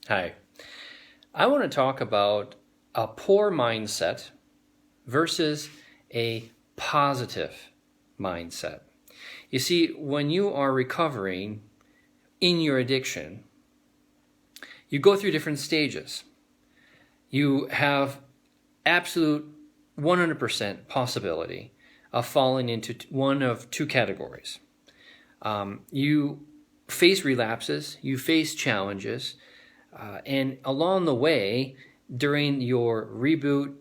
Hi. I want to talk about a poor mindset versus a positive mindset. You see, when you are recovering in your addiction, you go through different stages. You have absolute 100% possibility of falling into one of two categories. You face relapses, you face challenges, and along the way, during your reboot,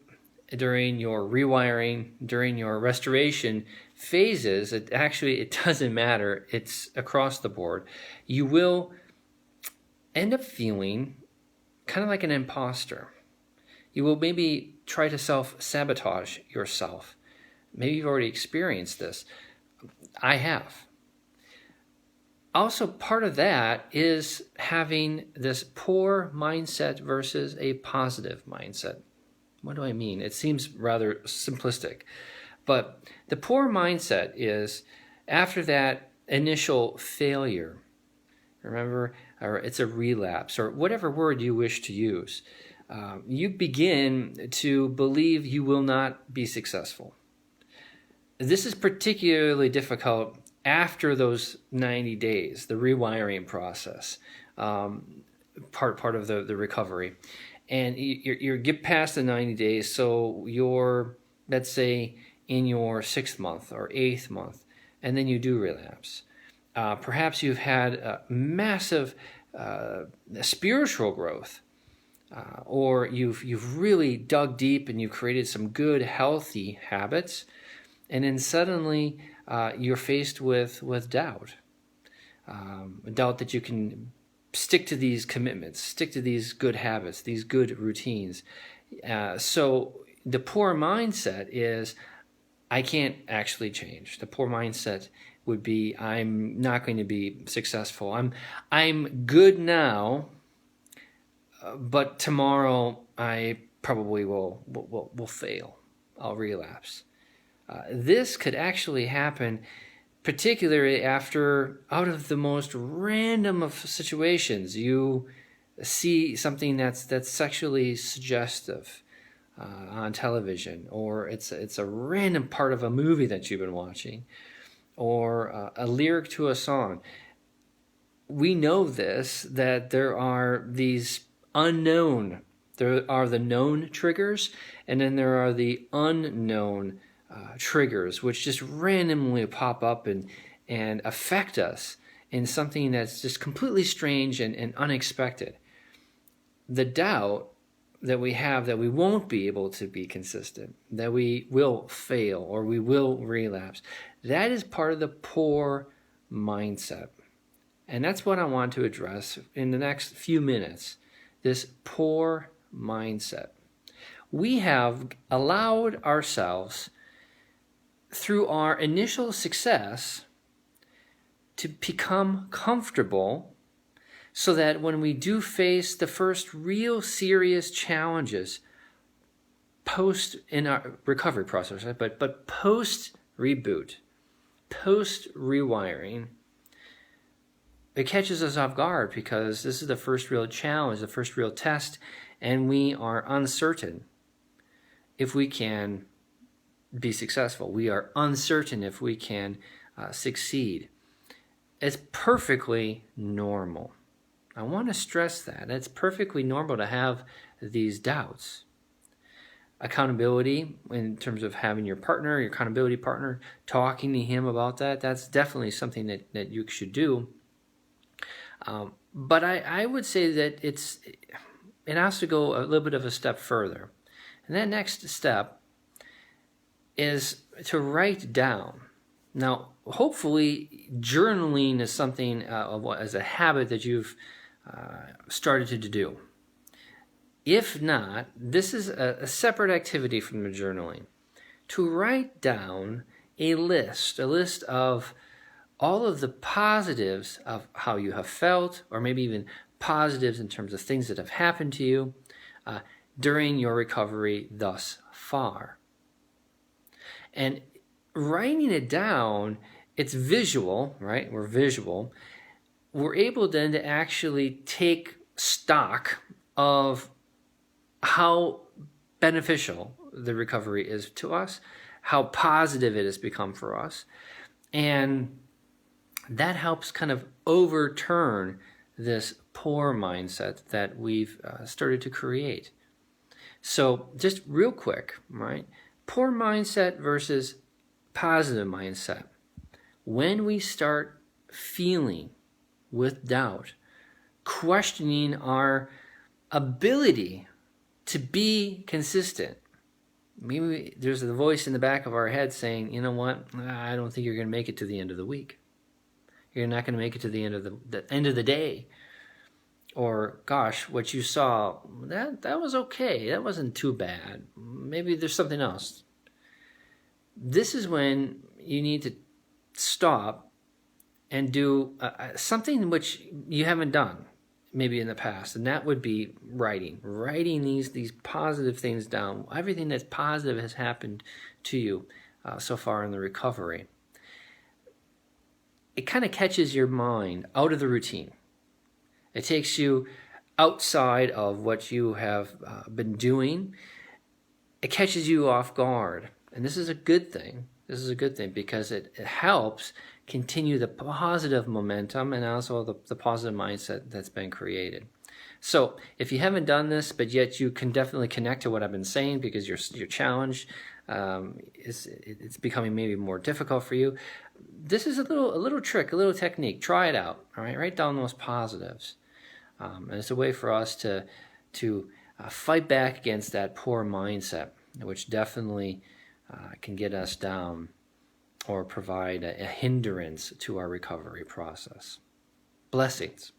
during your rewiring, during your restoration phases, it doesn't matter. It's across the board. You will end up feeling kind of like an imposter. You will maybe try to self-sabotage yourself. Maybe you've already experienced this. I have. Also, part of that is having this poor mindset versus a positive mindset. What do I mean? It seems rather simplistic. But the poor mindset is after that initial failure, remember, or it's a relapse, or whatever word you wish to use, you begin to believe you will not be successful. This is particularly difficult after those 90 days, the rewiring process, part of the recovery. And you get past the 90 days, so you're, let's say, in your 6th month or 8th month, and then you do relapse. Perhaps you've had a massive spiritual growth, or you've really dug deep and you've created some good, healthy habits, and then suddenly you're faced with doubt. Doubt that you can stick to these commitments, stick to these good habits, these good routines. So the poor mindset is, I can't actually change. The poor mindset would be, I'm not going to be successful. I'm good now, but tomorrow I probably will fail. I'll relapse. This could actually happen, particularly after, out of the most random of situations, you see something that's sexually suggestive on television, or it's a random part of a movie that you've been watching, or a lyric to a song. We know that there are these unknown, there are the known triggers, and then there are the unknown triggers, which just randomly pop up and affect us in something that's just completely strange and unexpected. The doubt that we have that we won't be able to be consistent, that we will fail or we will relapse, that is part of the poor mindset. And that's what I want to address in the next few minutes, this poor mindset. We have allowed ourselves, through our initial success, to become comfortable so that when we do face the first real serious challenges post in our recovery process, right? but post reboot, post rewiring, it catches us off guard because this is the first real challenge, the first real test, and we are uncertain if we can be successful. We are uncertain if we can succeed. It's perfectly normal. I want to stress that. It's perfectly normal to have these doubts. Accountability, in terms of having your partner, your accountability partner, talking to him about that, that's definitely something that you should do. But I would say that it has to go a little bit of a step further. And that next step is to write down. Now, hopefully, journaling is something as a habit that you've started to do. If not, this is a separate activity from the journaling. To write down a list of all of the positives of how you have felt, or maybe even positives in terms of things that have happened to you during your recovery thus far. And writing it down, it's visual, right? We're visual. We're able then to actually take stock of how beneficial the recovery is to us, how positive it has become for us. And that helps kind of overturn this poor mindset that we've started to create. So just real quick, right? Poor mindset versus positive mindset. When we start feeling with doubt, questioning our ability to be consistent, maybe there's the voice in the back of our head saying, you know what, I don't think you're going to make it to the end of the week. You're not going to make it to the end of the end of the day. Or, gosh, what you saw, that was okay. That wasn't too bad. Maybe there's something else. This is when you need to stop and do something which you haven't done maybe in the past, and that would be writing these positive things down, everything that's positive has happened to you so far in the recovery. It kind of catches your mind out of the routine. It takes you outside of what you have been doing. It catches you off guard, and this is a good thing. This is a good thing because it helps continue the positive momentum and also the positive mindset that's been created. So if you haven't done this, but yet you can definitely connect to what I've been saying because your challenge it's becoming maybe more difficult for you. This is a little trick, a little technique. Try it out. All right, write down those positives, and it's a way for us to fight back against that poor mindset, which definitely can get us down or provide a hindrance to our recovery process. Blessings.